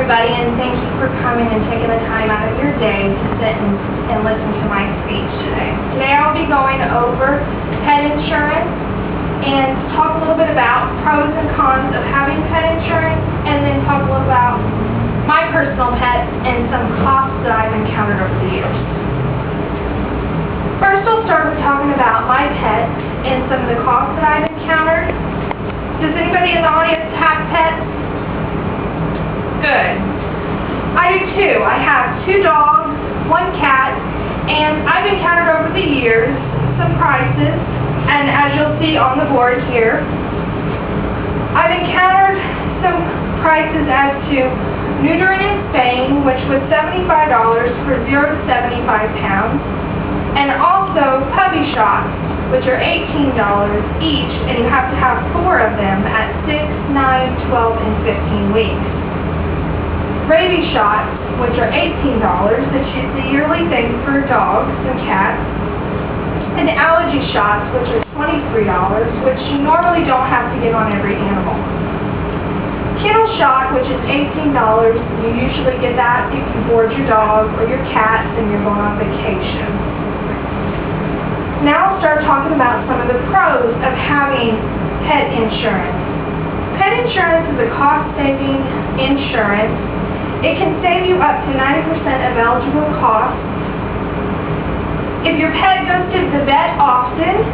everybody, and thank you for coming and taking the time out of your day to sit and listen to my speech today. Today I'll be going over pet insurance and talk a little bit about pros and cons of having pet insurance, and then talk a little about my personal pet and some costs that I've encountered over the years. First, I'll start with talking about my pet and some of the costs that I've encountered. Does anybody in the audience have pets? Good. I do too. I have 2 dogs, 1 cat, and I've encountered over the years some prices, and as you'll see on the board here, I've encountered some prices as to neutering and spaying, which was $75 for 0 to 75 pounds, and also puppy shots, which are $18 each, and you have to have 4 of them at 6, 9, 12, and 15 weeks. Rabies shots, which are $18, that's the yearly thing for dogs and cats, and allergy shots, which are $23, which you normally don't have to get on every animal. Kennel shot, which is $18, you usually get that if you board your dog or your cat and you're going on vacation. Now I'll start talking about some of the pros of having pet insurance. Pet insurance is a cost-saving insurance. It can save you up to 90% of eligible costs. If your pet goes to the vet often,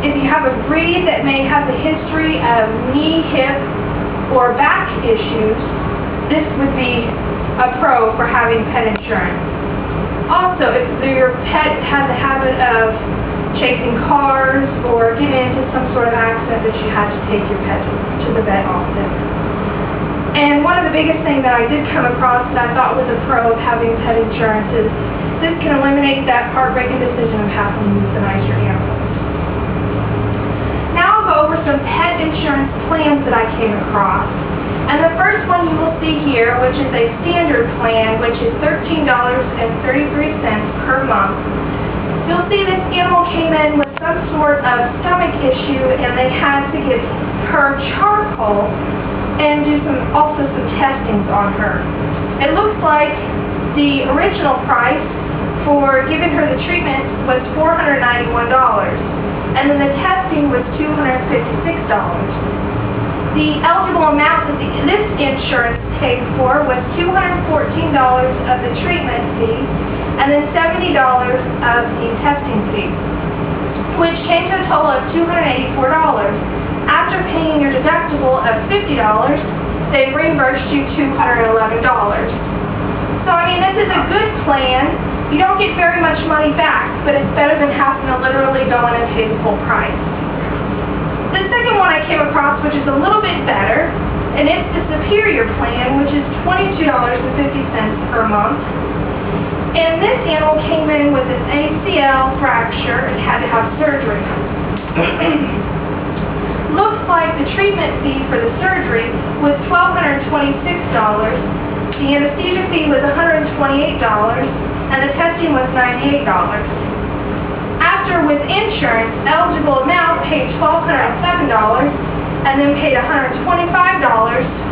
if you have a breed that may have a history of knee, hip, or back issues, this would be a pro for having pet insurance. Also, if your pet has a habit of chasing cars or getting into some sort of accident that you have to take your pet to the vet often. And one of the biggest things that I did come across that I thought was a pro of having pet insurance is this can eliminate that heartbreaking decision of having to euthanize your animals. Now I'll go over some pet insurance plans that I came across. And the first one you will see here, which is a standard plan, which is $13.33 per month. You'll see this animal came in with some sort of stomach issue, and they had to give her charcoal and do also some testings on her. It looks like the original price for giving her the treatment was $491, and then the testing was $256. The eligible amount that this insurance paid for was $214 of the treatment fee, and then $70 of the testing fee, which came to a total of $284. After paying your deductible of $50, they reimbursed you $211. So, I mean, this is a good plan. You don't get very much money back, but it's better than having to literally go in and pay the full price. The second one I came across, which is a little bit better, and it's the Superior plan, which is $22.50 per month. And this animal came in with an ACL fracture and had to have surgery. Looks like the treatment fee for the surgery was $1,226, the anesthesia fee was $128, and the testing was $98. After, with insurance, eligible amount paid $1,207, and then paid $125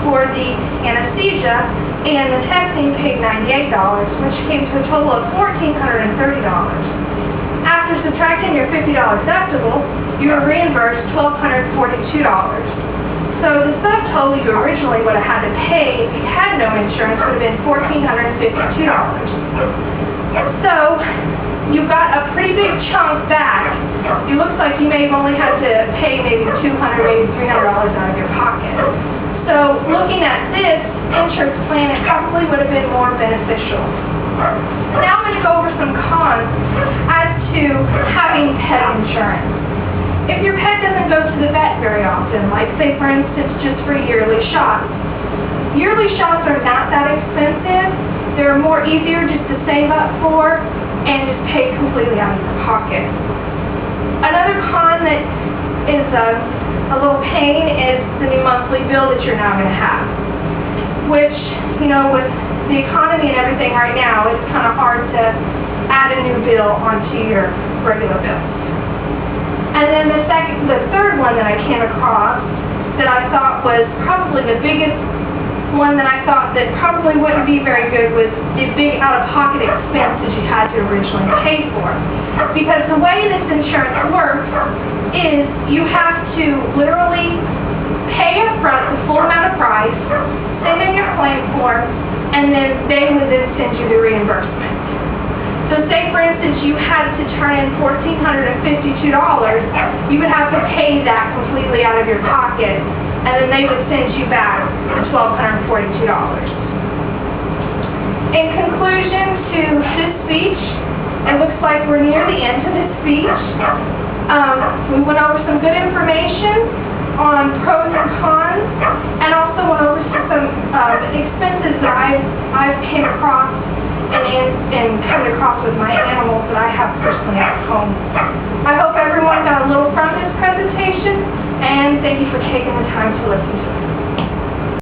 for the anesthesia, and the testing paid $98, which came to a total of $1,430. After subtracting your $50 deductible, you were reimbursed $1,242. So the subtotal you originally would have had to pay if you had no insurance would have been $1,452. So you got a pretty big chunk back. It looks like you may have only had to pay maybe $200, maybe $300 out of your pocket. So looking at this insurance plan, it probably would have been more beneficial. Now I'm going to go over some cons as to having pet insurance. If your pet doesn't go to the vet very often, like say for instance just for yearly shots are not that expensive. They're more easier just to save up for and just pay completely out of your pocket. Another con that is a little pain is the new monthly bill that you're now going to have, which, you know, with the economy and everything right now, it's kind of hard to add a new bill onto your regular bill. And then the third one that I came across that I thought was probably the biggest one that I thought that probably wouldn't be very good was the big out-of-pocket expenses you had to originally pay for. Because the way this insurance works is you have to literally pay up front the full amount of price, send in your claim form, and then they would then send you the reimbursement. So say, for instance, you had to turn in $1,452, you would have to pay that completely out of your pocket, and then they would send you back the $1,242. In conclusion to this speech, it looks like we're near the end of this speech. We went over some good information on pros and cons, and also went over